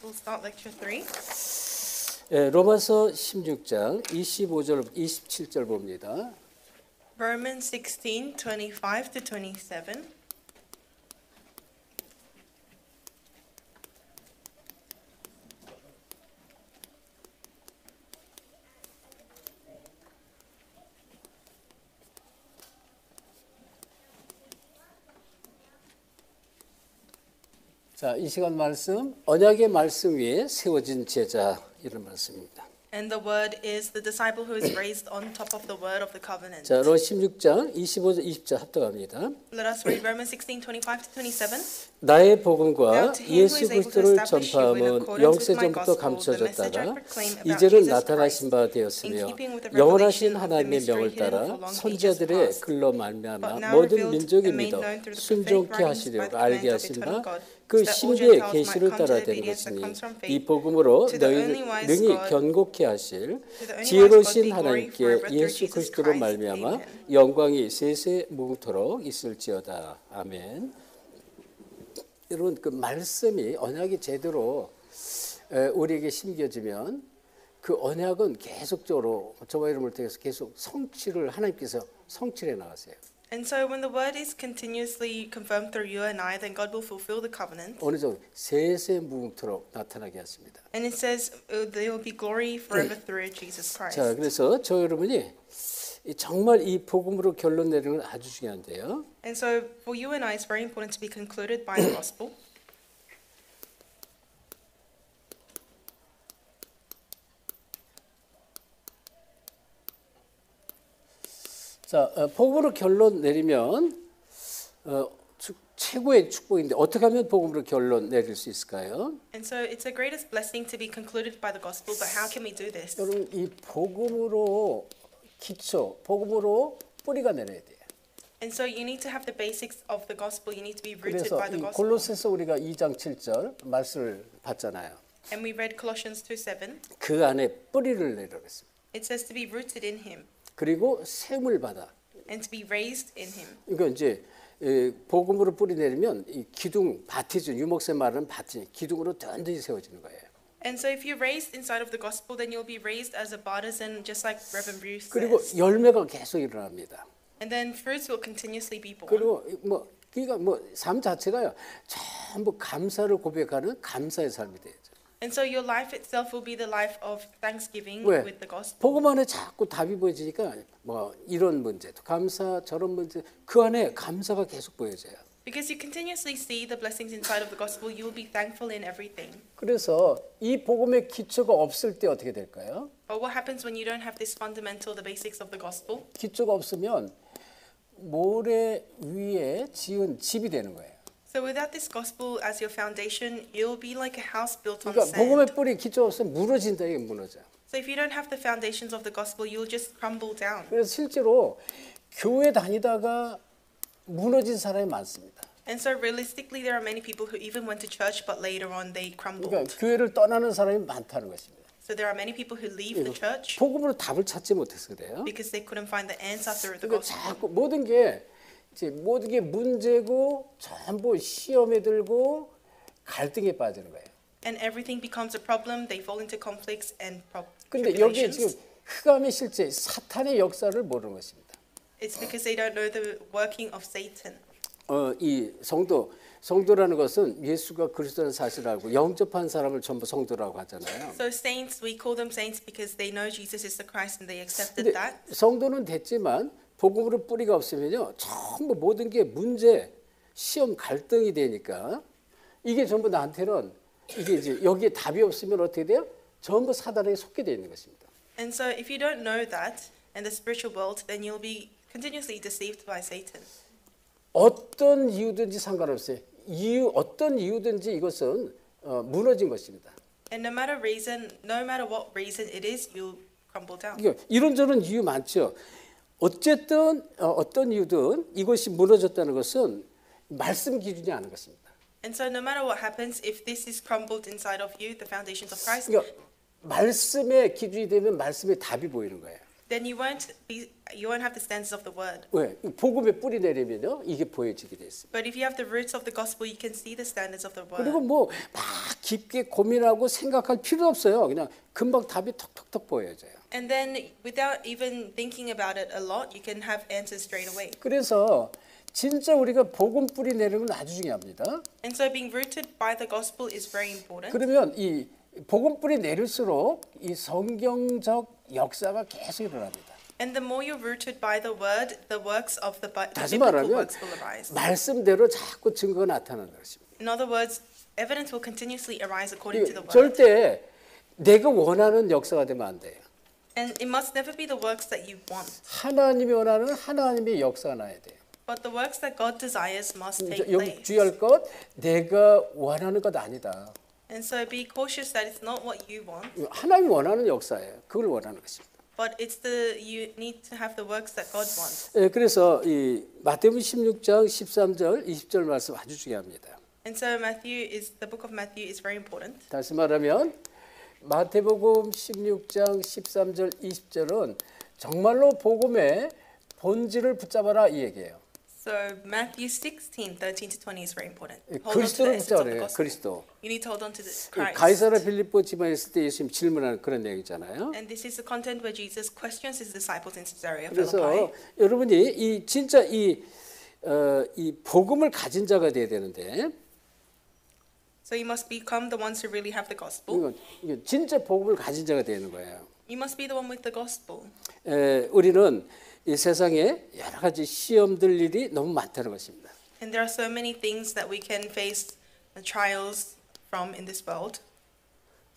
We'll start lecture 3. 로마서 16장 25절 27절 봅니다. Romans 16:25 to 27. 자, 이 시간 말씀 언약의 말씀 위에 세워진 제자 이런 말씀입니다. And the word is the disciple who is raised on top of the word of the covenant. 자, 로마 16장 25절 20절 합독합니다. Let us read Romans 16:25 to 27. 나의 복음과 예수 그리스도를 전파함은 영세전부터 감춰졌다가 이제는 나타나신 바 되었으며 영원하신 하나님의 명을 따라 선지자들의 글로 말미암아 모든 민족이 믿어 순종케 하시려고 알게 하신 바 그 신비의 계시를 따라 된 것이니 이 복음으로 너희를 능히 견고케 하실 지혜로우신 하나님께 예수 그리스도로 말미암아 영광이 세세 무궁토록 있을지어다. 아멘. 여러분, 그 말씀이 언약이 제대로 우리에게 심겨지면 그 언약은 계속적으로 저와 이름을 통해서 계속 성취를 하나님께서 성취해 나가세요. And so when the word is continuously confirmed through you and I, then God will fulfill the covenant. 어느 정도 세세 무궁토록 나타나게 하십니다. And it says there will be glory forever through Jesus Christ. 자, 그래서 저 여러분이 정말 이 복음으로 결론 내리는 건 아주 중요한데요. And so for you and I, it's very important to be concluded by the gospel. 자, 복음으로 결론 내리면 최고의 축복인데 어떻게 하면 복음으로 결론 내릴 수 있을까요? And so it's the greatest blessing to be concluded by the gospel, but how can we do this? 여러분, 이 복음으로 기초, 복음으로 뿌리가 내려야 돼요. And so you need to have the basics of the gospel. You need to be rooted 그래서 by the 이 gospel. 골로새서 우리가 2장 7절 말씀을 봤잖아요. And we read Colossians 2:7. 그 안에 뿌리를 내려겠습니다. It says to be rooted in him 그리고 셈을 받아. and to be raised in him. 그러니까 이제 복음으로 뿌리 내리면 이 기둥, 밭이죠. 유목새 말은 밭이 기둥으로 든든히 세워지는 거예요. And so if you're raised inside of the gospel, then you'll be raised as a partisan, just like Reverend Bruce 그리고 says. 열매가 계속 일어납니다. And then fruits will continuously be born. 그리고 그러니까 삶 자체가요. 전부 감사를 고백하는 감사의 삶이 되죠. And so your life itself will be the life of thanksgiving 왜? with the gospel. 복음 안에 자꾸 답이 보여지니까 이런 문제도 감사, 저런 문제 그 안에 감사가 계속 보여져요. Because you continuously see the blessings inside of the gospel, you will be thankful in everything. 그래서 이 복음의 기초가 없을 때 어떻게 될까요? But what happens when you don't have this fundamental, the basics of the gospel? 기초가 없으면 모래 위에 지은 집이 되는 거예요. So without this gospel as your foundation, you'll be like a house built on 그러니까 복음의 sand. 뿌리 기초 없으면 무너진다 이게 무너져. So if you don't have the foundations of the gospel, you'll just crumble down. 그래서 실제로 교회 다니다가 무너진 사람이 많습니다. And so realistically, there are many people who even went to church, but later on they crumbled. 그러니까 교회를 떠나는 사람이 많다는 것입니다. So there are many people who leave the church 복음으로 답을 찾지 못해서 그래요. because they couldn't find the answer through the 그러니까 gospel. 자꾸 모든 게 문제고 전부 시험에 들고 갈등에 빠지는 거예요. And everything becomes a problem. They fall into conflicts and 근데 여기에 지금 tribulations. 흑암의 실제 사탄의 역사를 모르는 것입니다. It's because they don't know the working of Satan. 이 성도라는 것은 예수가 그리스도라는 사실을 알고 영접한 사람을 전부 성도라고 하잖아요. So saints, we call them saints because they know Jesus is the Christ and they accepted 근데 that. 성도는 됐지만 복음으로 뿌리가 없으면요 전부 모든 게 문제, 시험, 갈등이 되니까 이게 전부 나한테는 이게 이제 여기에 답이 없으면 어떻게 돼요? 전부 사단에게 속게 되어 있는 것입니다. And so if you don't know that and the spiritual world, then you'll be continuously deceived by Satan. 어떤 이유든지 상관없어요. 어떤 이유든지 이것은 무너진 것입니다. And no matter what reason it is, you'll crumble down. 그러니까 이런저런 이유 많죠. 어쨌든 어떤 이유든 이것이 무너졌다는 것은 말씀 기준이 아닌 것입니다. And so no matter what happens, if this is crumbled inside of you, the foundations of Christ, 그러니까 말씀의 기준이 되면 말씀의 답이 보이는 거예요. then you won't have the standards of the word. 왜? 복음의 뿌리 내리면요 이게 보여지게 돼 있습니다. But if you have the roots of the gospel, you can see the standards of the word. 그리고 뭐 막 깊게 고민하고 생각할 필요 없어요. 그냥 금방 답이 톡톡톡 보여져요. And then without even thinking about it a lot, you can have answers straight away. 그래서 진짜 우리가 복음 뿌리 내리는 건 아주 중요합니다. And so being rooted by the gospel is very important. 그러면 이 복음 뿌리 내릴수록 이 성경적 역사가 계속 일어납니다. And the more you're rooted by the word, the works of the 다시 biblical 말하면 works will arise. 말씀대로 자꾸 증거가 나타나는 것입니다. In other words, evidence will continuously arise according to the word. 절대 내가 원하는 역사가 되면 안 돼요. And it must never be the works that you want. 하나님이 원하는 하나님의 역사가 나야 돼요. But the works that God desires must take 여기 place. 주의할 것, 내가 원하는 것 아니다. And so be cautious that it's not what you want, 하나님이 원하는 역사예요. 그걸 원하는 것입니다. but you need to have the works that God wants. 그래서 이 마태복음 16장 13절, 20절 말씀 아주 중요합니다. And so the book of Matthew is very important. 다시 말하면 마태복음 16장 13절, 20절은 정말로 복음의 본질을 붙잡아라 이 얘기예요. So Matthew 16, 13 to 20 is very important. Hold on to the 그리스도를 essence of the 붙잡아야 gospel. 그리스도. You need to hold on to the Christ. 가이사라 필리포 지방에 있을 때 예수님 질문하는 그런 내용이잖아요. And this is the content where Jesus questions his disciples in Caesarea 그래서 Philippi. 여러분이 이 진짜 이 복음을 가진 자가 돼야 되는데 So you must become the ones who really have the gospel. 이거 진짜 복음을 가진 자가 되는 거예요. You must be the one with the gospel. 우리는 이 세상에 여러 가지 시험들 일이 너무 많다는 것입니다. And there are so many things that we can face trials from in this world.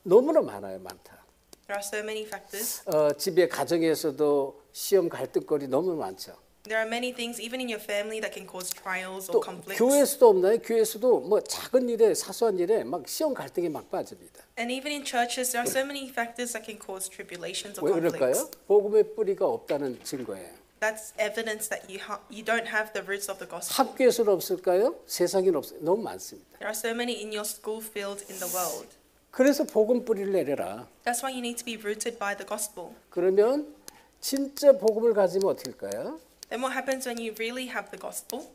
너무나 많아요, 많다. There are so many factors. 집에 가정에서도 시험 갈등거리 너무 많죠. There are many things, even in your family, that can cause trials 또 or conflicts. 교회에서도 없나요? 교회에서도 뭐 작은 일에 사소한 일에 막 시험 갈등에 막 빠집니다. And even in churches, there are so many factors that can cause tribulations or 왜 conflicts. 그럴까요? 복음의 뿌리가 없다는 증거예요. That's evidence that you don't have the roots of the gospel. 학교에서는 없을까요? 세상에는 없어요. 너무 많습니다. There are so many in your school field in the world. 그래서 복음 뿌리를 내려라. That's why you need to be rooted by the gospel. 그러면 진짜 복음을 가지면 어떨까요? Then what happens when you really have the gospel?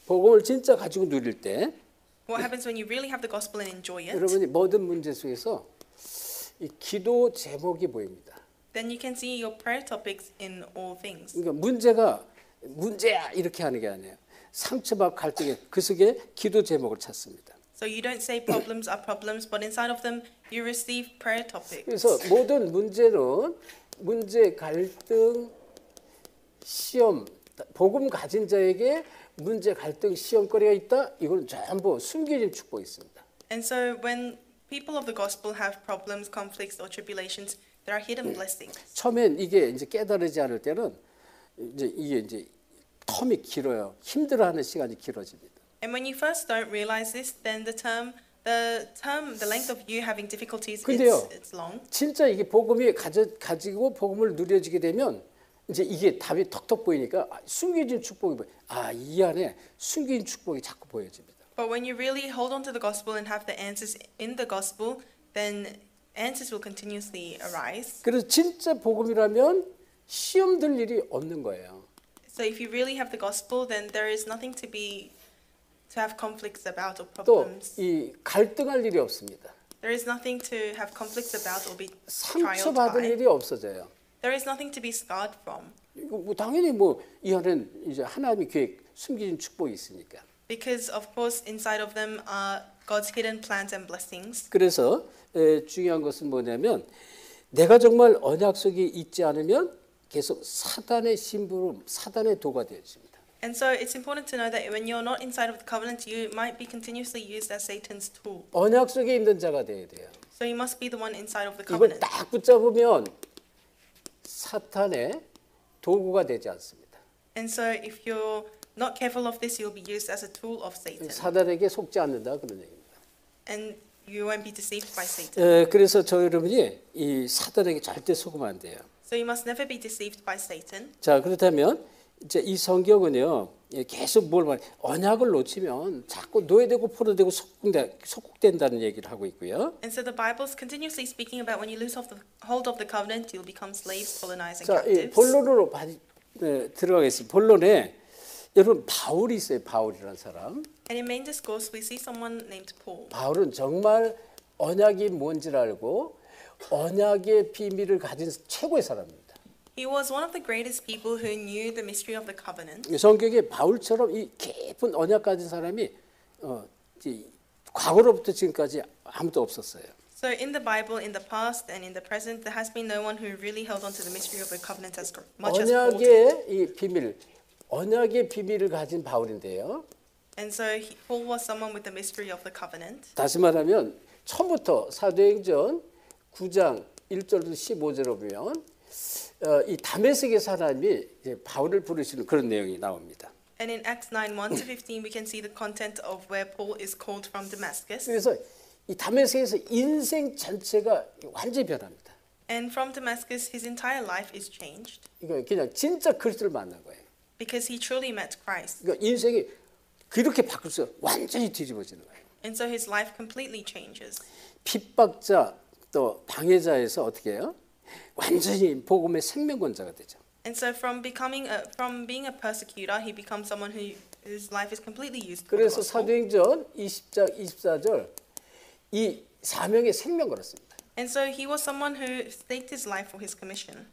복음을 진짜 가지고 누릴 때 What happens when you really have the gospel and enjoy it? 여러분이 모든 문제 속에서 이 기도 제목이 보입니다. Then you can see your prayer topics in all things. 그러니까 문제야 이렇게 하는 게 아니에요. 상처받고 갈등에 그 속에 기도 제목을 찾습니다. So you don't say problems are problems, but inside of them you receive prayer topics. 그래서 모든 문제는 문제, 갈등, 시험, 복음 가진 자에게 문제, 갈등, 시험거리가 있다. 이건 전부 숨겨진 축복이 있습니다. And so when people of the gospel have problems, conflicts, or tribulations, there are hidden blessings. 처음엔 이게 이제 깨달지 않을 때는 이게 이제 텀이 길어요. 힘들어하는 시간이 길어집니다. And when you first don't realize this, then the length of you having difficulties 근데요, it's long. 진짜 이게 복음이 가지고 복음을 누려지게 되면 이제 이게 답이 턱턱 보이니까 숨겨진 축복이 보여. 이 안에 숨겨진 축복이 자꾸 보여집니다. But when you really hold on to the gospel and have the answers in the gospel, then answers will continuously arise. 그래서 진짜 복음이라면 시험 들 일이 없는 거예요. So if you really have the gospel, then there is nothing to have conflicts about or 또 problems. 이 갈등할 일이 없습니다. There is nothing to have conflicts about or be trialed 상처받을 by. 일이 없어져요. There is nothing to be scarred from. 뭐 당연히 이 안에는 이제 하나님의 계획, 숨겨진 축복이 있으니까. Because of course inside of them are God's hidden plans and blessings. 그래서 중요한 것은 뭐냐면 내가 정말 언약 속에 있지 않으면 계속 사단의 심부름, 사단의 도가 되어집니다. And so it's important to know that when you're not inside of the covenant, you might be continuously used as Satan's tool. 언약 속에 있는 자가 돼야 돼요. So you must be the one inside of the 이걸 covenant. 딱 붙잡으면 사탄의 도구가 되지 않습니다. And so if you're not careful of this, you'll be used as a tool of Satan. 사단에게 속지 않는다 그런 얘기입니다. And you won't be deceived by Satan. 그래서 저 여러분이 이 사단에게 절대 속으면 안 돼요. So you must never be deceived by Satan. 자, 그렇다면 이제 이 성경은요. 계속 뭘 말해? 언약을 놓치면 자꾸 노예되고 포로되고 속국된다는 얘기를 하고 있고요. And so the Bible's continuously speaking about when you lose hold of the covenant, you'll become slaves, colonizing 자, captives. 본론으로 들어가겠습니다. 본론에 여러분 바울이 있어요. 바울이라는 사람. And in main discourse, we see someone named Paul. 바울은 정말 언약이 뭔지를 알고 언약의 비밀을 가진 최고의 사람입니다. He was one of the greatest people who knew the mystery of the covenant. 성경에 바울처럼 이 깊은 언약 가진 사람이 과거로부터 지금까지 아무도 없었어요. So in the Bible, in the past and in the present, there has been no one who really held on to the mystery of the covenant as much as Paul did. 언약의 이 비밀, 언약의 비밀을 가진 바울인데요. And so Paul was someone with the mystery of the covenant. 다시 말하면 처음부터 사도행전 9장 1절부터 15절을 보면 이 다메섹의 사람이 바울을 부르시는 그런 내용이 나옵니다. And in Acts 9:1-15, we can see the content of where Paul is called from Damascus. 그래서 이 다메섹에서 인생 전체가 완전히 변합니다. And from Damascus, his entire life is changed. 이거 그냥 진짜 그리스도를 만난 거예요. Because he truly met Christ. 그러니까 인생이 그렇게 바뀌어서 완전히 뒤집어지는 거예요. And so his life completely changes. 핍박자 또 방해자에서 어떻게 해요? 완전히 복음의 생명권자가 되죠. And so from being a persecutor, he becomes someone whose life is completely used. 그래서 사도행전 20장 24절 이 사명의 생명 걸었습니다. And so he was someone who staked his life for his commission.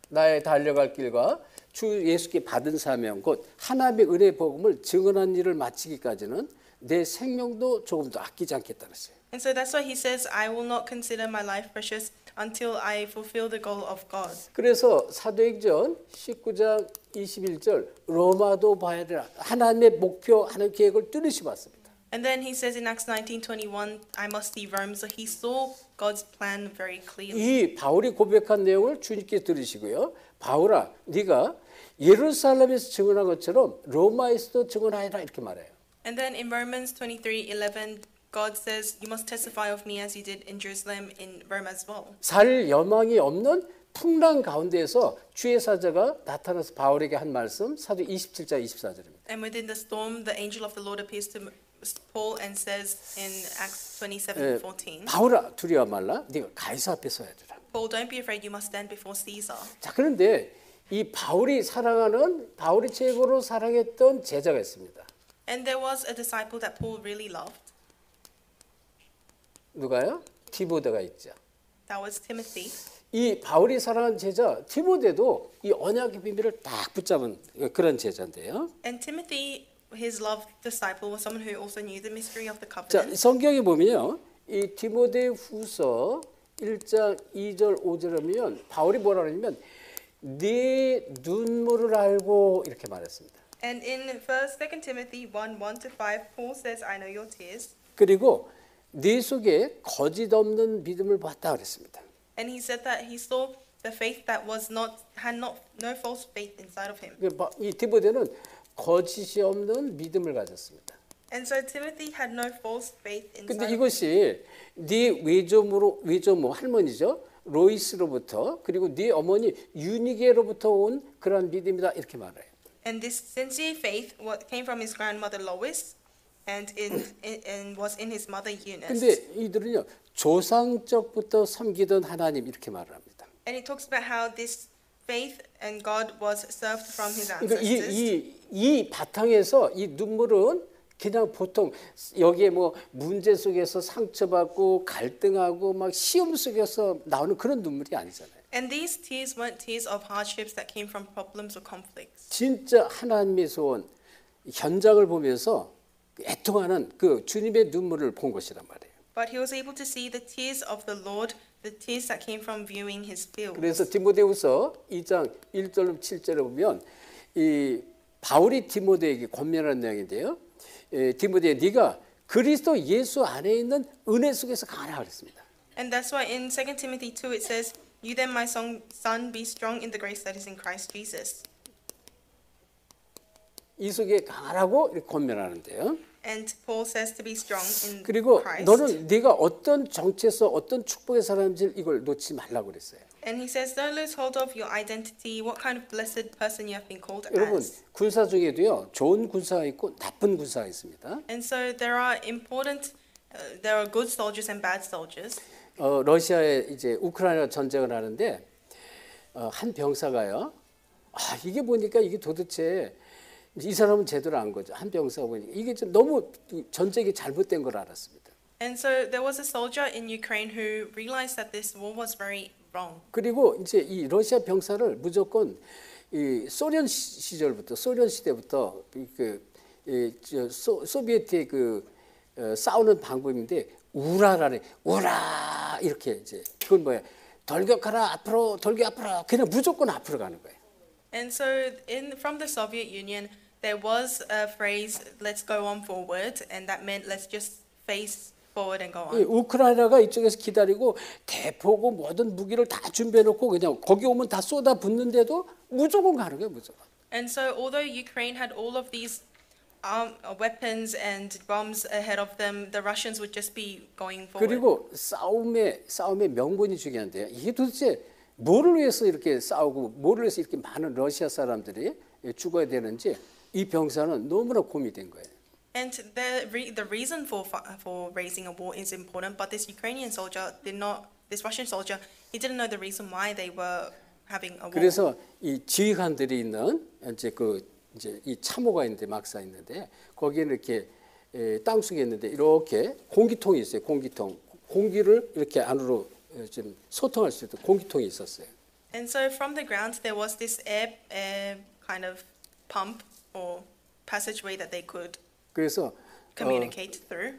나의 달려갈 길과 주 예수께 받은 사명 곧 하나님의 은혜의 복음을 증언한 일을 마치기까지는 내 생명도 조금도 아끼지 않겠다 그랬어요. And so that's why he says, I will not consider my life precious until I fulfill the goal of God. 그래서 사도행전 19장 21절 로마도 봐야 되라. 하나님의 목표, 하나님의 계획을 뚜렷이 봤습니다. And then he says in Acts 19:21, I must see Rome. So he saw God's plan very clearly. 이 바울이 고백한 내용을 주님께 들으시고요. 바울아, 네가 예루살렘에서 증언한 것처럼 로마에서도 증언하여라 이렇게 말해요. And then in Romans 23:11, God says, you must testify of me as you did in Jerusalem, in Rome as well. 살 여망이 없는 풍랑 가운데에서 주의 사자가 나타나서 바울에게 한 말씀 사도 27장 24절입니다. And within the storm, the angel of the Lord appears to Paul and says in Acts 27:14. 바울아 두려워 말라. 네가 가이사 앞에 서야 되라. Paul, don't be afraid. You must stand before Caesar. 자 그런데 이 바울이 최고로 사랑했던 제자가 있습니다. And there was a disciple that Paul really loved. 누가요? 디모데가 있죠. That was Timothy. 이 바울이 사랑한 제자 디모데도 이 언약의 비밀을 딱 붙잡은 그런 제자인데요. And Timothy, his loved disciple, was someone who also knew the mystery of the 자, covenant. 성경에 보면요. 이 디모데후서 1장 2절 5절에 보면 바울이 뭐라 그러냐면 네 눈물을 알고 이렇게 말했습니다. And in 2 Timothy 1:1-5, Paul says, I know your tears. 그리고 네 속에 거짓 없는 믿음을 봤다 그랬습니다. And he said that he saw the faith that had no false faith inside of him. 이 디모데는 거짓이 없는 믿음을 가졌습니다. And so Timothy had no false faith inside. 근데 이것이 네 외조모 할머니죠. 로이스로부터 그리고 네 어머니 유니게로부터 온 그런 믿음이다 이렇게 말해요. And this sincere faith came from his grandmother Lois and was in his mother Eunice. 근데 이들은요. 조상적부터 섬기던 하나님 이렇게 말을 합니다. And it talks about how this faith and God was served from his 그러니까 ancestors. 이 바탕에서 이 눈물은 그냥 보통 여기에 뭐 문제 속에서 상처받고 갈등하고 막 시험 속에서 나오는 그런 눈물이 아니잖아요. And these tears weren't tears of hardships that came from problems or conflicts. 진짜 하나님에서 온 현장을 보면서 애통하는 그 주님의 눈물을 본 것이란 말이에요. But he was able to see the tears of the Lord, the tears that came from viewing his fields. 그래서 디모데후서 2장 1절 7절에 보면 이 바울이 디모데에게 권면하는 내용인데요. 디모데야 네가 그리스도 예수 안에 있는 은혜 속에서 강하라 그랬습니다. And that's why in 2 Timothy 2 it says, you then my son be strong in the grace that is in Christ Jesus. 이 속에 강하라고 이렇게 권면하는데요. And Paul says to be strong in 그리고 Christ. 너는 네가 어떤 정체에서 어떤 축복의 사람인지 이걸 놓지 말라고 그랬어요. And he says, don't lose hold of your identity, what kind of blessed person you have been called 여러분 as. 군사 중에도요 좋은 군사가 있고 나쁜 군사가 있습니다. And so there are there are good soldiers and bad soldiers. 러시아에 이제 우크라이나 전쟁을 하는데 한 병사가요. 이게 보니까 이게 도대체 이 사람은 제대로 안 거죠. 한 병사가 보니까 이게 좀 너무 전쟁이 잘못된 걸 알았습니다. And so there was a soldier in Ukraine who realized that this war was very wrong. 그리고 이제 이 러시아 병사를 무조건 이 소련 시절부터 소련 시대부터 소비에트의 싸우는 방법인데 우라라네 우라 이렇게 이제 그건 뭐야 돌격하라 앞으로 돌격 앞으로 그냥 무조건 앞으로 가는 거예요. And so from the Soviet Union there was a phrase let's go on forward and that meant let's just face forward and go on. 우크라이나가 이쪽에서 기다리고 대포고 모든 무기를 다 준비해 놓고 그냥 거기 오면 다 쏟아 붓는데도 무조건 가는 거예요, 무조건. And so although Ukraine had all of these weapons and bombs ahead of them, the Russians would just be going forward. 그리고 싸움의 명분이 중요한데요. 이게 도대체 뭐를 위해서 이렇게 싸우고 뭐를 위해서 이렇게 많은 러시아 사람들이 죽어야 되는지 이 병사는 너무나 고민된 거예요. And the reason for raising a war is important, but this Ukrainian soldier this Russian soldier, he didn't know the reason why they were having a war. 그래서 이 지휘관들이 있는 이제 이 참호가 있는데 막사 있는데 거기에는 이렇게 땅속에 있는데 이렇게 공기통이 있어요. 공기통. 공기를 이렇게 안으로 좀 소통할 수 있는 공기통이 있었어요. And so from the ground there was this air kind of pump or passageway that they could 그래서 communicate through.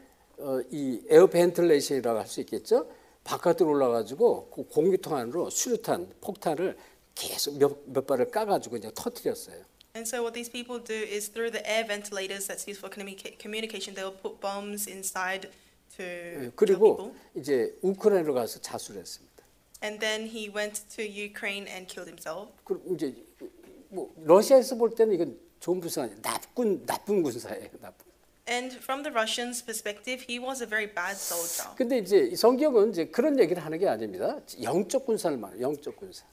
이 에어 벤틸레이션이라고 할 수 있겠죠. 바깥으로 올라가지고 그 공기통 안으로 수류탄, 폭탄을 계속 몇 발을 까가지고 그냥 터뜨렸어요. And so what these people do is through the air ventilators that's used for communication, they will put bombs inside to kill 그리고 people. 이제 우크라이나로 가서 자수를 했습니다. And then he went to Ukraine and killed himself. 그럼 이제 뭐 러시아에서 볼 때는 이건 좋은 군사가 아니에요. 나쁜 군사예요. 나쁜. And from the Russians' perspective, he was a very bad soldier. 근데 이제 성경은 이제 그런 얘기를 하는 게 아닙니다. 영적 군사를 말해요. 영적 군사.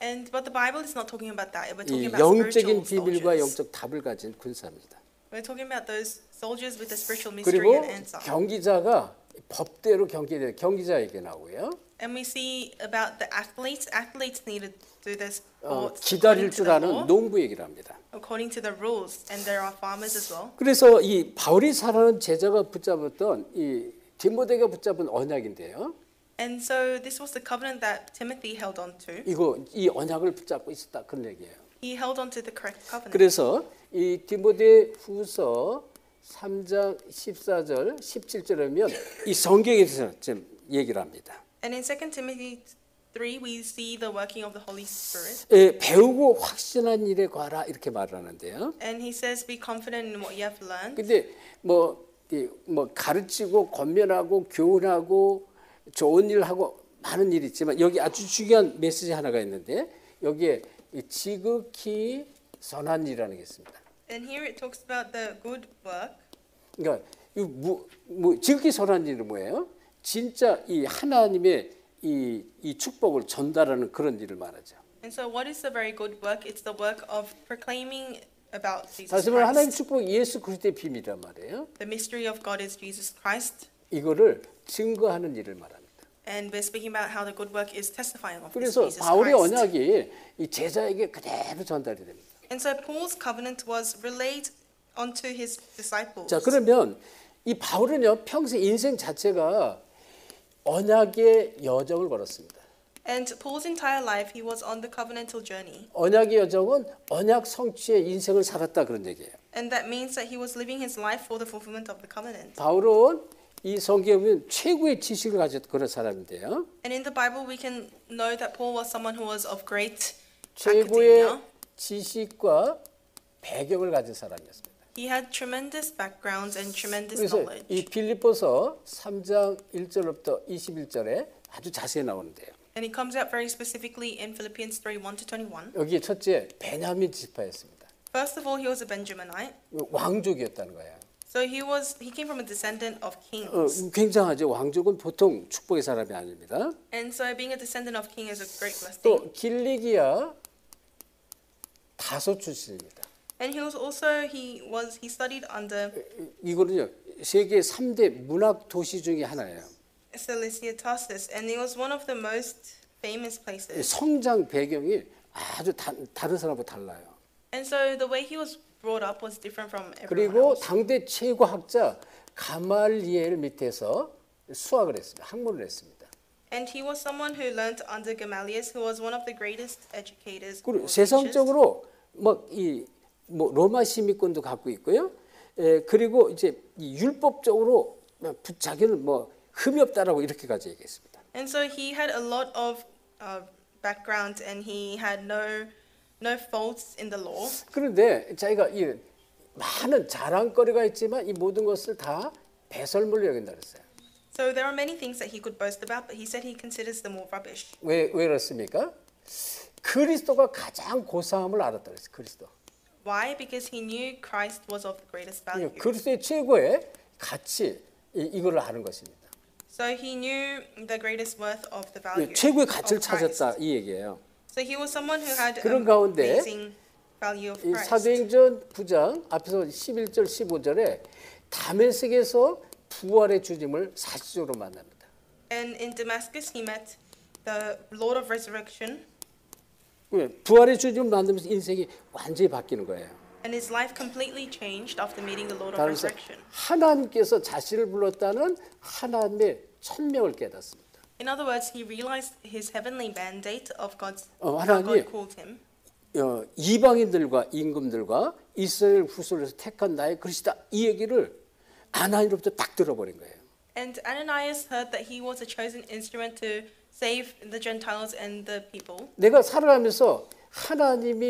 But the Bible is not talking about that. We're talking 이 about 영적인 spiritual 비밀과 soldiers. 영적 답을 가진 군사입니다. We're talking about those soldiers with the spiritual mystery 그리고 and answer. 경기자가 법대로 경기자에게 나오고요. And we see about the athletes. Athletes need to do their sports 기다릴 according to 줄 the 아는 law, 농부 얘기를 합니다. according to the rules. And there are farmers as well. 그래서 이 바울이 사랑하는 제자가 붙잡았던 이 디모데가 붙잡은 언약인데요. And so this was the covenant that Timothy held on to. 이 언약을 붙잡고 있었다 그런 얘기예요. He held on to the correct covenant. 그래서 이 디모데 후서 3장 14절 17절이면 이 성경에 대해서 좀 얘기를 합니다. And in 2 Timothy 3 we see the working of the Holy Spirit. 배우고 확신한 일에 과라 이렇게 말을 하는데요. And he says be confident in what you have learned. 근데 뭐 가르치고 권면하고 교훈하고 좋은 일 하고 많은 일이 있지만 여기 아주 중요한 메시지 하나가 있는데 여기에 지극히 선한 일이라는 게 있습니다. And here it talks about the good work. 그러니까 지극히 선한 일은 뭐예요? 진짜 이 하나님의 이 축복을 전달하는 그런 일을 말하죠. And so what is the very good work? It's the work of proclaiming about Jesus 다시 말해 하나님 Christ. 축복 예수 그리스도의 비밀이란 말이에요. The mystery of God is Jesus Christ. 이거를 증거하는 일을 말합니다. And we're speaking about how the good work is testifying of this 그래서 Jesus 바울의 Christ. 언약이 이 제자에게 그대로 전달이 됩니다. And so Paul's covenant was relayed onto his disciples. 자, 그러면 이 바울은요 평생 인생 자체가 언약의 여정을 걸었습니다. And Paul's entire life he was on the covenantal journey. 언약의 여정은 언약 성취의 인생을 살았다 그런 얘기예요. And that means that he was living his life for the fulfillment of the covenant. 바울은 이 성경에 보면 최고의 지식을 가졌던 그런 사람인데요. And in the Bible we can know that Paul was someone who was of great 최고의 academia. 지식과 배경을 가진 사람이었습니다. He had tremendous backgrounds and tremendous 그래서 knowledge. 이 빌립보서 3장 1절부터 21절에 아주 자세히 나오는데요. And it comes out very specifically in Philippians 3, 1 to 21. 여기 첫째 베냐민 지파였습니다. First of all, he was a Benjaminite. 왕족이었다는 거예요. So he came from a descendant of kings. 굉장하죠. 왕족은 보통 축복의 사람이 아닙니다. And so being a descendant of king is a great blessing. 또 길리기아 다소 출신입니다. And he studied under 이거는요. 세계 3대 문학 도시 중에 하나예요. Cilicia Tarsus, and it was one of the most famous places. 성장 배경이 아주 다른 사람보다 달라요. And so the way he was brought up was different from everyone 그리고 else. 당대 최고 학자 가말리엘 밑에서 수학을 했습니다. 학문을 했습니다. And he was someone who learned under Gamaliel, who was one of the greatest educators. 그리고 세상적으로 뭐 로마 시민권도 갖고 있고요. 그리고 이제 이 율법적으로 자기는 뭐 흠이 없다라고 이렇게까지 얘기했습니다. And so he had a lot of background, and he had no faults in the law. 그런데 자기가 이 많은 자랑거리가 있지만 이 모든 것을 다 배설물로 여긴다 그랬어요. So there are many things that he could boast about, but he said he considers them all rubbish. 왜 그렇습니까? 그리스도가 가장 고상함을 알았다 그랬어요. 그리스도. Why? Because he knew Christ was of the greatest value. 그리스도의 최고의 가치 이거를 아는 것입니다. So he knew the greatest worth of the value. 최고의 가치를 찾았다 이 얘기예요. So he was someone who had 그런 가운데 amazing value of Christ. 사도행전 9장 앞에서 11절 15절에 다메섹에서 부활의 주님을 사실적으로 만납니다. And in Damascus he met the Lord of Resurrection. 부활의 주님을 만나면서 인생이 완전히 바뀌는 거예요. And his life completely changed after meeting the Lord of Resurrection. 하나님께서 자신을 불렀다는 하나님의 천명을 깨닫습니다. In other words, he realized his heavenly mandate of God's 하나님이 God called him. 이방인들과 임금들과 이스라엘 후손에서 택한 나의 그리스도다 이 얘기를 아나니로부터 딱 들어버린 거예요. And Ananias heard that he was a chosen instrument to save the Gentiles and the people. 내가 살아가면서 하나님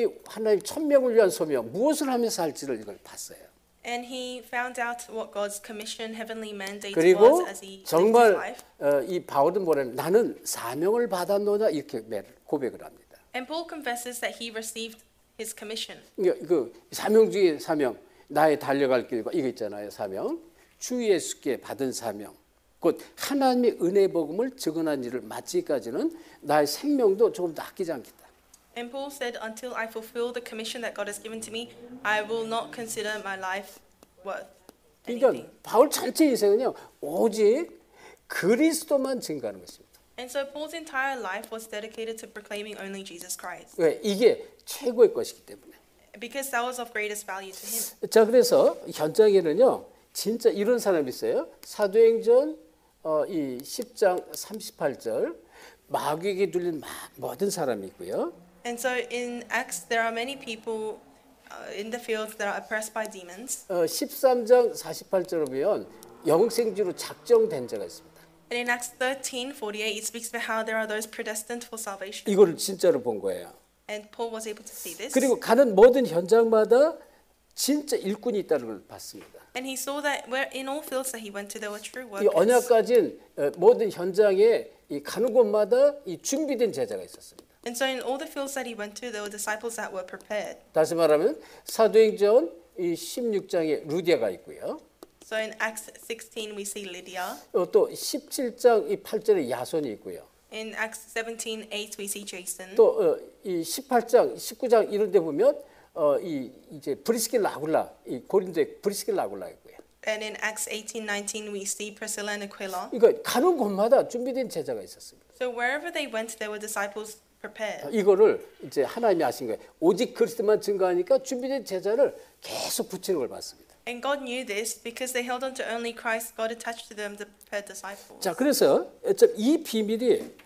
천명을 위한 소명 무엇을 하면서 할지를 이걸 봤어요. And he found out what God's commission, heavenly mandate 그리고 was as he lived his 정말 life. 이 바울은 뭐냐면 나는 사명을 받았노다 이렇게 고백을 합니다. And Paul confesses that he received his commission. 그 사명 중에 사명, 나의 달려갈 길과 이거 있잖아요. 사명, 주 예수께 받은 사명, 곧 하나님의 은혜 복음을 증언한 일을 마치기까지는 나의 생명도 조금 더 아끼지 않겠다. And Paul said, until I fulfill the commission that God has given to me, I will not consider my life worth anything. 그러니까 바울 전체 인생은요 오직 그리스도만 증거하는 것입니다. And so Paul's entire life was dedicated to proclaiming only Jesus Christ. 왜? 이게 최고의 것이기 때문에. Because that was of greatest value to him. 자, 그래서 현장에는요 진짜 이런 사람이 있어요. 사도행전 이 10장 38절 마귀에게 눌린 모든 사람이 있고요. And so in Acts there are many people in the fields that are oppressed by demons. 13장 48절을 보면 영생주로 작정된 자가 있습니다. And in Acts 13:48 it speaks about how there are those predestined for salvation. 이거를 진짜로 본 거예요. And Paul was able to see this. 그리고 가는 모든 현장마다 진짜 일꾼이 있다는 걸 봤습니다. And he saw that where in all fields that he went to there were true 이 workers. 언약 가진 모든 현장에 이 가는 곳마다 이 준비된 제자가 있었습니다. And so in all the fields that he went to there were disciples that were prepared. 다시 말하면 사도행전 이 16장에 루디아가 있고요. So in Acts 16 we see Lydia. 또 17장 이 8절에 야손이 있고요. In Acts 17:8 we see Jason. 또 이 18장, 19장 이런 데 보면 이제 브리스길라 아굴라, 이 고린도에 브리스길라 아굴라 있고요. And in Acts 18:19 we see Priscilla and Aquila. 그러니까 가는 곳마다 준비된 제자가 있었습니다. So wherever they went there were disciples prepared. 이거를 이제 하나님이 아신 거예요. 오직 그리스도만 증거하니까 준비된 제자를 계속 붙이는 걸 봤습니다. And God knew this because they held on to only Christ. God attached to them the prepared disciples. 자, 그래서 이 비밀이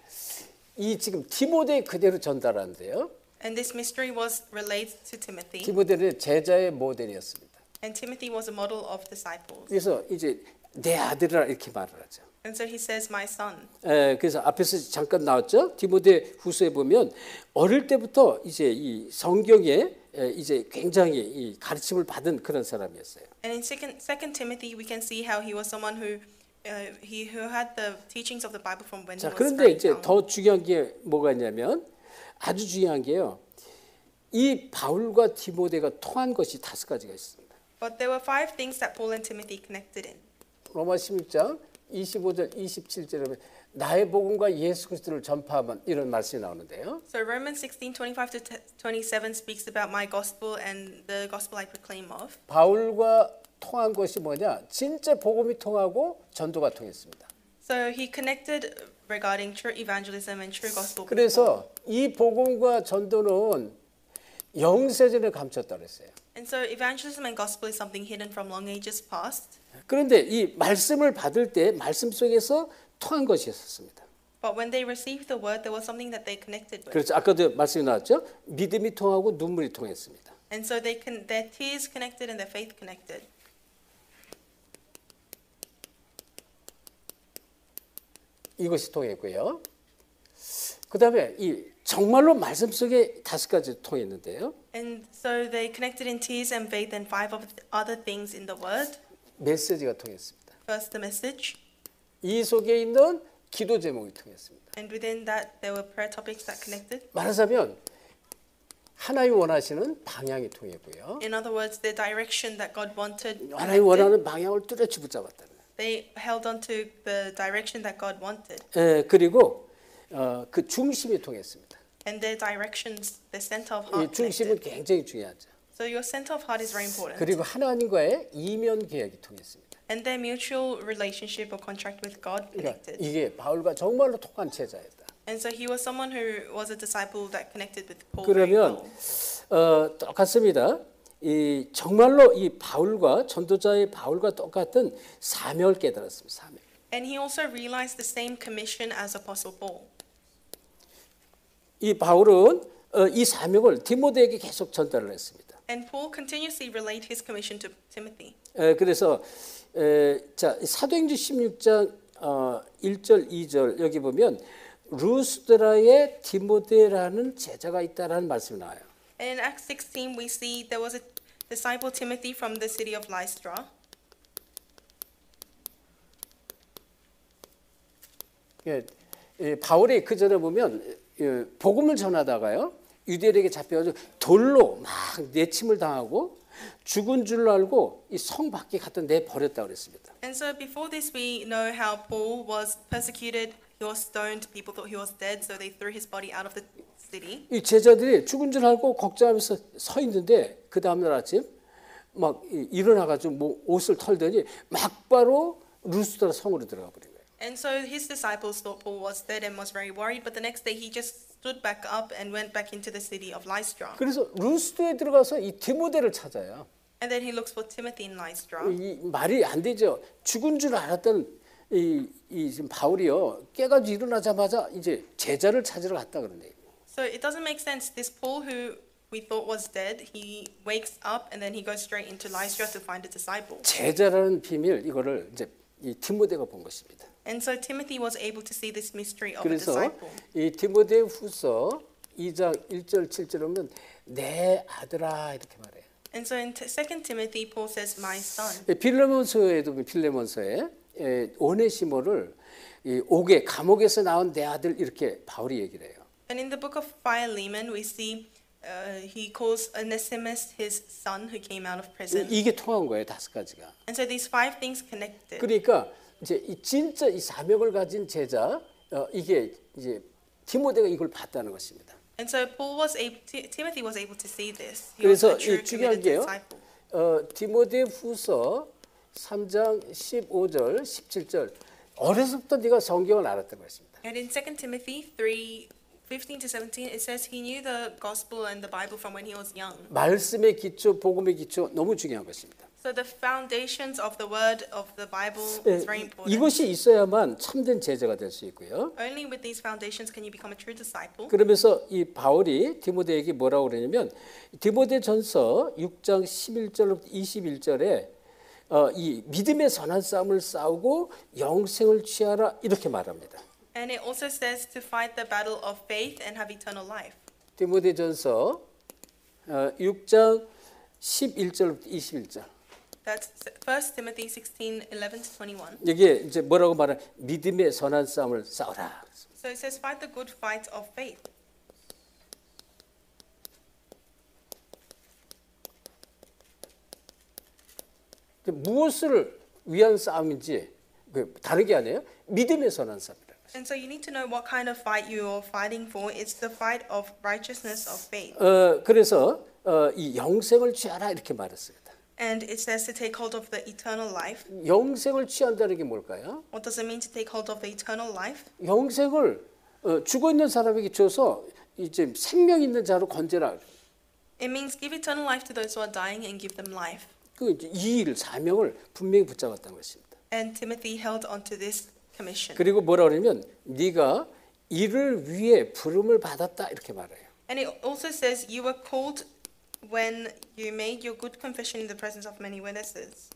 이 지금 디모데 그대로 전달하는데요. And this mystery was relayed to Timothy. 디모데는 제자의 모델이었습니다. And Timothy was a model of disciples. 그래서 이제 내 아들이라 이렇게 말을 하죠. And so he says, my son. 그래서 앞에서 잠깐 나왔죠. 디모데 후서에 보면 어릴 때부터 이제 이 성경에 이제 굉장히 이 가르침을 받은 그런 사람이었어요. And in second Timothy, we can see how he was someone who had the teachings of the Bible from when he was 그런데 very 이제 young. 더 중요한 게 뭐가 있냐면 아주 중요한 게요. 이 바울과 디모데가 통한 것이 5가지가 있습니다. But there were 5 things that Paul and Timothy connected in. 로마 16장 25절 27절에 보면 나의 복음과 예수 그리스도를 전파하면 이런 말씀이 나오는데요. So Romans 16:25 to 27 speaks about my gospel and the gospel I proclaim of. 바울과 통한 것이 뭐냐? 진짜 복음이 통하고 전도가 통했습니다. So he connected regarding true evangelism and true gospel. 그래서 이 복음과 전도는 영세전에 감췄다 그랬어요. And so evangelism and gospel is something hidden from long ages past. 그런데 이 말씀을 받을 때 말씀 속에서 통한 것이 있었습니다. But when they received the word, there was something that they connected with. 그렇죠. 아까도 말씀이 나왔죠. 믿음이 통하고 눈물이 통했습니다. And so their tears connected and their faith connected. 이것이 통했고요. 그다음에 이 정말로 말씀 속에 5가지 통했는데요. And so they connected in tears and faith and 5 other things in the word. 메시지가 통했습니다. First, the message. 이 속에 있는 기도 제목이 통했습니다. And within that, there were prayer topics that connected. 말하자면 하나님 원하시는 방향이 통했고요. In other words, the direction that God wanted. 하나님 원하는 방향을 뚜렷이 붙잡았다. They held on to the direction that God wanted. 그리고 그 중심이 통했습니다. And their directions, the center of heart. 이 중심은 굉장히 중요하죠. So your center of heart is very important. 그리고 하나님과의 이면 계약이 통했습니다. And their mutual relationship or contract with God connected. 그러니까 이게 바울과 정말로 통한 제자였다. And so he was someone who was a disciple that connected with Paul. 그러면 똑같습니다. 이 정말로 이 바울과 전도자의 바울과 똑같은 사명을 깨달았습니다. 사명. And he also realized the same commission as Apostle Paul. 이 바울은 이 사명을 디모데에게 계속 전달을 했습니다. And Paul continuously relayed his commission to Timothy. 그래서 자 사도행전 16장 1절 2절 여기 보면 루스드라의 디모데라는 제자가 있다라는 말씀이 나와요. And in Acts 16 we see there was a disciple Timothy from the city of Lystra. 바울이 그 전에 보면 복음을 전하다가요 유대인에게 잡혀가지고 돌로 막 내침을 당하고 죽은 줄 알고 이 성 밖에 갖다 내 버렸다 그랬습니다. And so before this we know how Paul was persecuted, he was stoned, people thought he was dead, so they threw his body out of the city. 이 제자들이 죽은 줄 알고 걱정하면서 서 있는데 그 다음 날 아침 막 일어나가지고 뭐 옷을 털더니 막바로 루스드라 성으로 들어가 버린 거예요. And so his disciples thought Paul was dead and was very worried, but the next day he just stood back up and went back into the city of Lystra. 그래서 루스드에 들어가서 이 디모데를 찾아요. And then he looks for Timothy in Lystra. 이 말이 안 되죠. 죽은 줄 알았던 이 지금 바울이요 깨가지고 일어나자마자 이제 제자를 찾으러 갔다 그러네요. So it doesn't make sense. This Paul who we thought was dead, he wakes up and then he goes straight into Lystra to find a disciple. 제자라는 비밀 이거를 이제 이 디모데가 본 것입니다. And so Timothy was able to see this mystery of a 그래서 disciple. 이 디모데후서 2장 1절 7절 보면 내 아들아 이렇게 말해요. And so in 2 Timothy, Paul says, "My son." 빌레몬서에도 빌레몬서에 오네시모를 옥에 감옥에서 나온 내 아들 이렇게 바울이 얘기를 해요. And in the book of Philemon, we see he calls Onesimus his son who came out of prison. 이게 통한 거예요, 5가지가. And so these 5 things connected. 그러니까 이제 진짜 이 사명을 가진 제자 이게 이제 디모데가 이걸 봤다는 것입니다. And so Timothy was able to see this. He was 그래서 a true 이 중요한 committed 게요. disciple. 디모데후서 3장 15절 17절 어려서부터 네가 성경을 알았던 것입니다. And in 2 Timothy 3:15 to 17, it says he knew the gospel and the Bible from when he was young. 말씀의 기초, 복음의 기초 너무 중요한 것입니다. So the foundations of the word of the Bible is very important. 이것이 있어야만 참된 제자가 될 수 있고요. Only with these foundations can you become a true disciple. 그러면서 이 바울이 디모데에게 뭐라고 그러냐면 디모데전서 6장 11절부터 21절에 이 믿음의 선한 싸움을 싸우고 영생을 취하라 이렇게 말합니다. And it also says to fight the battle of faith and have eternal life. 디모데전서 6장 11절부터 21절. That's 1 Timothy 16:11 to 21. 여기에 이제 뭐라고 말해? 믿음의 선한 싸움을 싸우라. So it says fight the good fight of faith. 무엇을 위한 싸움인지 다른 게 아니에요. 믿음에서 난 싸움이라는 것이죠. And so you need to know what kind of fight you are fighting for. It's the fight of righteousness of faith. 그래서 이 영생을 취하라 이렇게 말했습니다. And it says to take hold of the eternal life. 영생을 취한다는 게 뭘까요? What does it mean to take hold of the eternal life? 영생을 죽어 있는 사람에게 줘서 이제 생명 있는 자로 건져라. It means give eternal life to those who are dying and give them life. 이 일 사명을 분명히 붙잡았다는 것입니다. And Timothy held onto this commission. 그리고 뭐라 그러면 네가 이를 위해 부름을 받았다 이렇게 말해요. And it also says you were called when you made your good confession in the presence of many witnesses.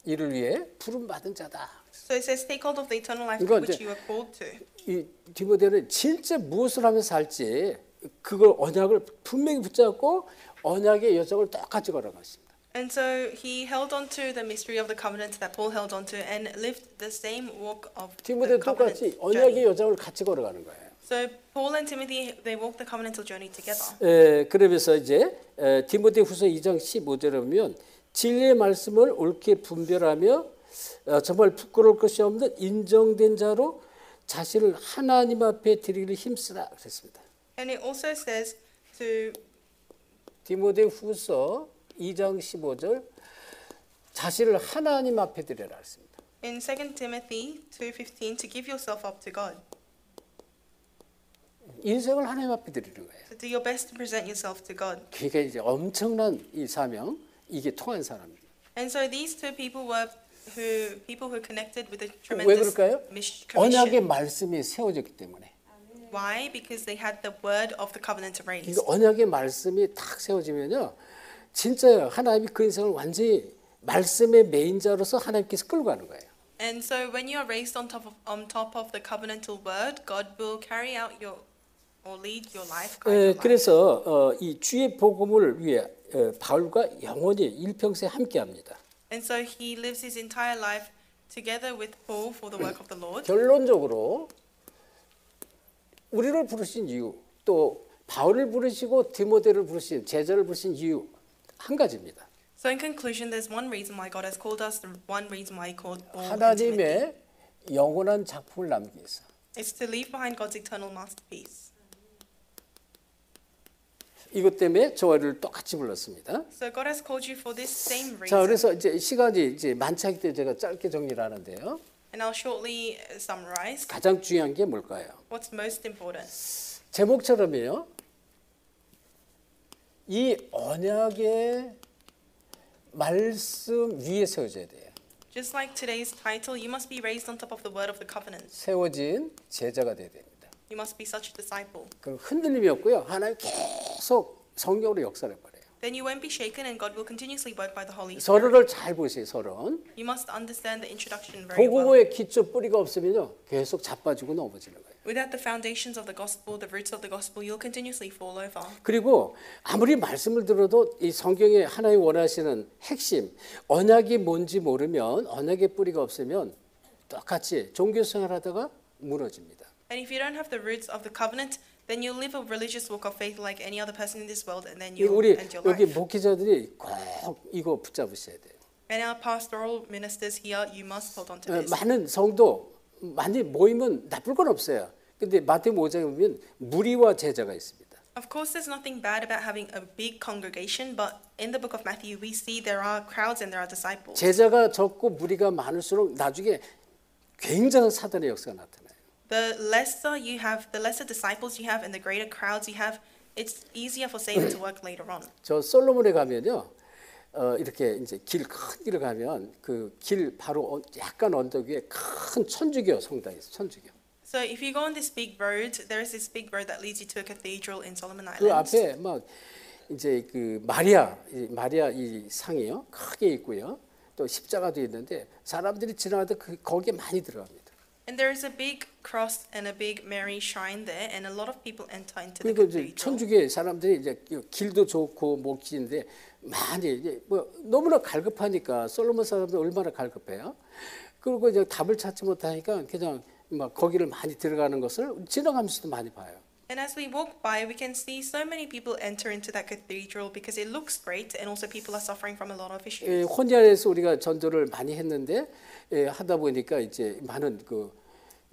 이를 위해 부름 받은 자다. So it says take hold of the eternal life to which you were called to. 이 디모데는 진짜 무엇을 하며 살지 그걸 언약을 분명히 붙잡고 언약의 여정을 똑같이 걸어갔습니다. And so he held on to the mystery of the covenant that Paul held on to and lived the same walk of the 디모데 covenant 똑같이 언약의 여정을 같이 걸어가는 거예요. So Paul and Timothy they walked the covenantal journey together. 그러면서 이제 디모데후서 2장 15절에 보면 진리의 말씀을 옳게 분별하며 정말 부끄러울 것이 없는 인정된 자로 자신을 하나님 앞에 드리기를 힘쓰라 그랬습니다. And it also says to 디모데후서 2장 15절 자신을 하나님 앞에 드려라 했습니다. In 2 Timothy 2:15 to give yourself up to God. 인생을 하나님 앞에 드리는 거예요. So do your best to present yourself to God. 그러니까 이제 엄청난 이 사명 이게 통한 사람입니다. And so these two people were people who connected with a 왜 tremendous 그럴까요? 언약의 말씀이 세워졌기 때문에. Why? Because they had the word of the covenant raised. 그러니까 언약의 말씀이 탁 세워지면요, 진짜 하나님이 그 인생을 완전히 말씀의 메인자로서 하나님께서 끌고 가는 거예요. And so when you are raised on top of the covenantal word, God will carry out your or lead your life. 그래서 이 주의 복음을 위해 바울과 영원히 일평생 함께합니다. And so he lives his entire life together with Paul for the work of the Lord. 결론적으로 우리를 부르신 이유, 또 바울을 부르시고 디모데를 부르신 제자를 부르신 이유 한 가지입니다. So in conclusion, there's one reason why God has called us. The one reason why He called Paul. 하나님의 영원한 작품을 남기기 위해서. It's to leave behind God's eternal masterpiece. 이것 때문에 저를 똑같이 불렀습니다. So God has called you for this same reason. 자, 그래서 이제 시간이 이제 많지 않기 때문에 제가 짧게 정리를 하는데요. And I'll shortly summarize. 가장 중요한 게 뭘까요? What's most important? 제목처럼요. 이 언약의 말씀 위에 세워져야 돼요. Just like today's title, you must be raised on top of the word of the covenant. 세워진 제자가 돼야 됩니다. You must be such a disciple. 그럼 흔들림이 없고요. 하나님 계속 성령으로 역사를 해버려요. Then you won't be shaken, and God will continuously work by the Holy Spirit. 서로를 잘 보세요. 서로. You must understand the introduction very well. 복음의 기초 뿌리가 없으면요, 계속 자빠지고 넘어지는 거예요. Without the foundations of the gospel, the roots of the gospel, you'll continuously fall over. 그리고 아무리 말씀을 들어도 이 성경에 하나님 원하시는 핵심 언약이 뭔지 모르면 언약의 뿌리가 없으면 똑같이 종교 생활하다가 무너집니다. And if you don't have the roots of the covenant, then you'll live a religious walk of faith like any other person in this world, and then you'll 우리 end your 여기 life. 목회자들이 꼭 이거 붙잡으셔야 돼요. And our pastoral ministers here, you must hold on to this. 많은 성도 많이 모이면 나쁠 건 없어요. 근데 마태복음 5장에 보면 무리와 제자가 있습니다. Of course, there's nothing bad about having a big congregation, but in the book of Matthew, we see there are crowds and there are disciples. 제자가 적고 무리가 많을수록 나중에 굉장한 사단의 역사가 나타나요. The lesser you have, the lesser disciples you have, and the greater crowds you have, it's easier for Satan to work later on. 저 솔로몬에 가면요, 이렇게 이제 큰 길을 가면 그 길 바로 약간 언덕 위에 큰 천주교 성당이 있어요. 천주교. So if you go on this big road, there is this big road that leads you to a cathedral in Solomon 그 Islands. 앞에 막 이제 그 마리아 이 상이요 크게 있고요. 또 십자가도 있는데 사람들이 지나가다 거기에 많이 들어갑니다. And there is a big cross and a big Mary shrine there, and a lot of people enter into the 그리고 이제 cathedral. 천주교의 사람들이 이제 길도 좋고 목지인데 많이 이제 뭐 너무나 갈급하니까 솔로몬 사람들 얼마나 갈급해요. 그리고 이제 답을 찾지 못하니까 그냥 막 거기를 많이 들어가는 것을 지나가면서도 많이 봐요. And as we walk by, we can see so many people enter into that cathedral because it looks great, and also people are suffering from a lot of issues. 혼자서 우리가 전도를 많이 했는데 하다 보니까 이제 많은 그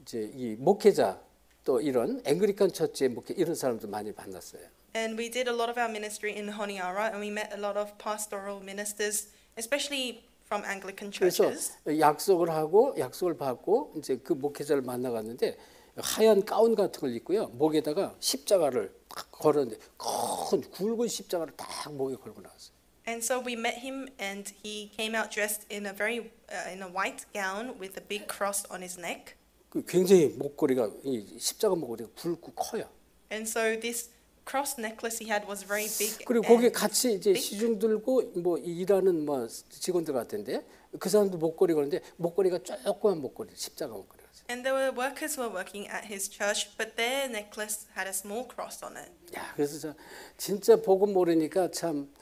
이제 이 목회자 또 이런 앵글리칸 처치의 목회 이런 사람들 많이 만났어요. And we did a lot of our ministry in Honiara, and we met a lot of pastoral ministers, especially from Anglican churches. 그래서 약속을 받고 이제 그 목회자를 만나갔는데 하얀 가운 같은 걸 입고요. 목에다가 십자가를 딱 걸었는데 큰 굵은 십자가를 딱 목에 걸고 나왔어요. And so we met him, and he came out dressed in a very in a white gown with a big cross on his neck. 그 굉장히 목걸이가 이 십자가 목걸이가 굵고 커요. And so this cross necklace he had was very big. 그리고 거기에 같이 이제 시중 들고 뭐 일하는 뭐 직원들 같은데 그 사람도 목걸이 거는데 목걸이가 조그만 목걸이 십자가 목걸이. And there were workers who were working at his church, but their necklace had a small cross on it. 야, 그래서 진짜 복음 모르니까 참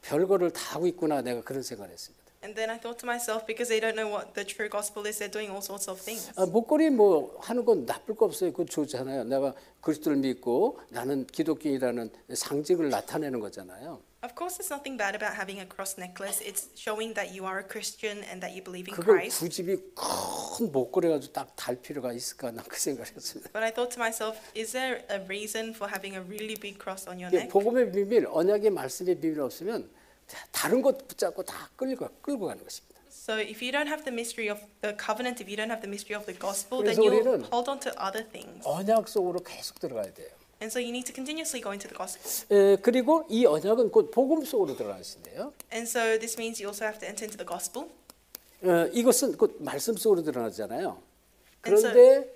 별거를 다 하고 있구나 내가 그런 생각을 했습니다. And then I thought to myself, because they don't know what the true gospel is, they're doing all sorts of things. 목걸이 뭐 하는 건 나쁠 거 없어요. 그거 좋잖아요. 내가 그리스도를 믿고 나는 기독교인이라는 상징을 나타내는 거잖아요. Of course, there's nothing bad about having a cross necklace. It's showing that you are a Christian and that you believe in 그걸 Christ. 굳이 큰 목걸이 가지고 딱 달 필요가 있을까 난 그 생각을 했습니다. But I thought to myself, is there a reason for having a really big cross on your neck? 복음의 비밀, 언약의 말씀의 비밀 없으면 다른 것 붙잡고 다 끌고 가는 것입니다. So if you don't have the mystery of the covenant, if you don't have the mystery of the gospel, 그래서 then you 우리는 hold on to other things. 언약 속으로 계속 들어가야 돼요. And so you need to continuously go into the gospel. 그리고 이 언약은 곧 복음 속으로 들어가신대요. And so this means you also have to enter into the gospel. 이것은 곧 말씀 속으로 들어가잖아요. 그런데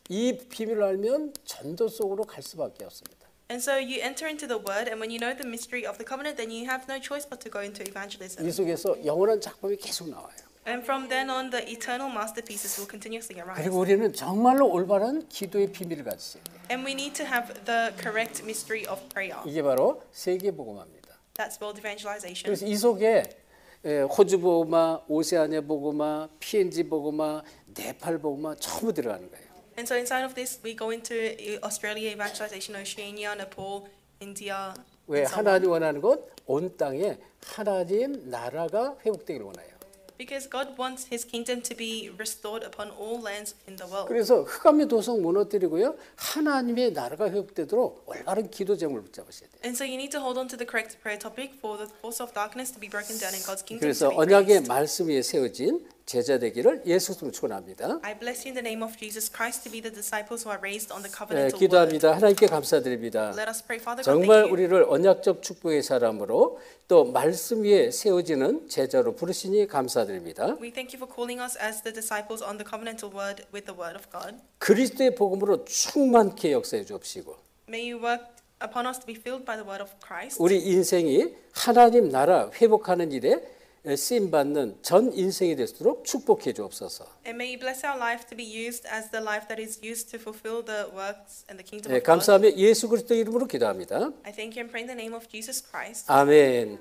이 비밀을 알면 전도 속으로 갈 수밖에 없습니다. And so you enter into the word, and when you know the mystery of the covenant, then you have no choice but to go into evangelism. 이 속에서 영원한 작품이 계속 나와요. And from then on, the eternal masterpieces will continuously arise. 그리고 우리는 정말로 올바른 기도의 비밀을 가지셔야 돼요. And we need to have the correct mystery of prayer. 이게 바로 세계 복음화입니다. That's world evangelization. 그래서 이 속에 호주 복음화, 오세아니아 복음화, PNG 복음화, 네팔 복음화 전부 들어가는 거예요. And so inside of this, we go into Australia evangelization, Oceania, Nepal, India. 왜 하나님 원하는 것? 온 땅에 하나님 나라가 회복되기를 원해요. Because God wants His kingdom to be restored upon all lands in the world. 그래서 흑암의 도성 무너뜨리고요. 하나님의 나라가 회복되도록 올바른 기도 제목을 붙잡으셔야 돼요. And so you need to hold on to the correct prayer topic for the force of darkness to be broken down and God's kingdom 그래서 to be 언약의 raised. 말씀 위에 세워진 제자 되기를 예수 이름으로 축원합니다. I bless you in the name of Jesus Christ to be the disciples who are raised on the covenantal word. 기도합니다. 하나님께 감사드립니다. Let us pray, Father God, 정말 thank you. 우리를 언약적 축복의 사람으로 또 말씀 위에 세워지는 제자로 부르시니 감사드립니다. We thank you for calling us as the disciples on the covenantal word with the word of God. 그리스도의 복음으로 충만케 역사해 주옵시고 May you work upon us to be filled by the word of Christ. 우리 인생이 하나님 나라 회복하는 일에 쓰임 받는 전 인생이 되도록 축복해 주옵소서. And may you bless our life to be used as the life that is used to fulfill the works and the kingdom 네, of God. 감사하며 예수 그리스도 이름으로 기도합니다. I thank you and pray in the name of Jesus Christ. 아멘.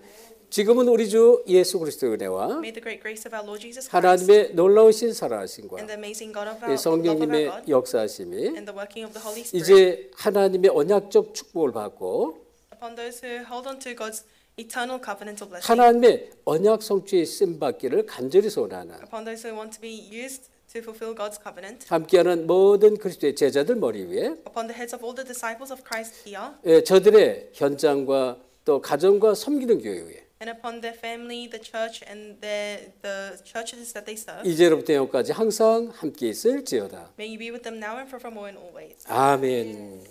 지금은 우리 주 예수 그리스도의 은혜와 May the great grace of our Lord Jesus Christ 하나님의 놀라우신 살아하심과 and the amazing God of our love of our 성령님의 God 역사하심이 and the working of the Holy Spirit 이제 하나님의 언약적 축복을 받고 upon those who hold on to God's eternal covenantal blessing, 하나님의 언약 성취의 쓰임 받기를 간절히 소원하는 upon those who want to be used to fulfill God's covenant, 함께하는 모든 그리스도의 제자들 머리 위에 upon the heads of all the disciples of Christ here, 저들의 현장과 또 가정과 섬기는 교회 위에 and upon their family, the church, and the churches that they serve. 이제로부터 영까지 항상 함께 있을지어다. May you be with them now and forevermore and always. 아멘.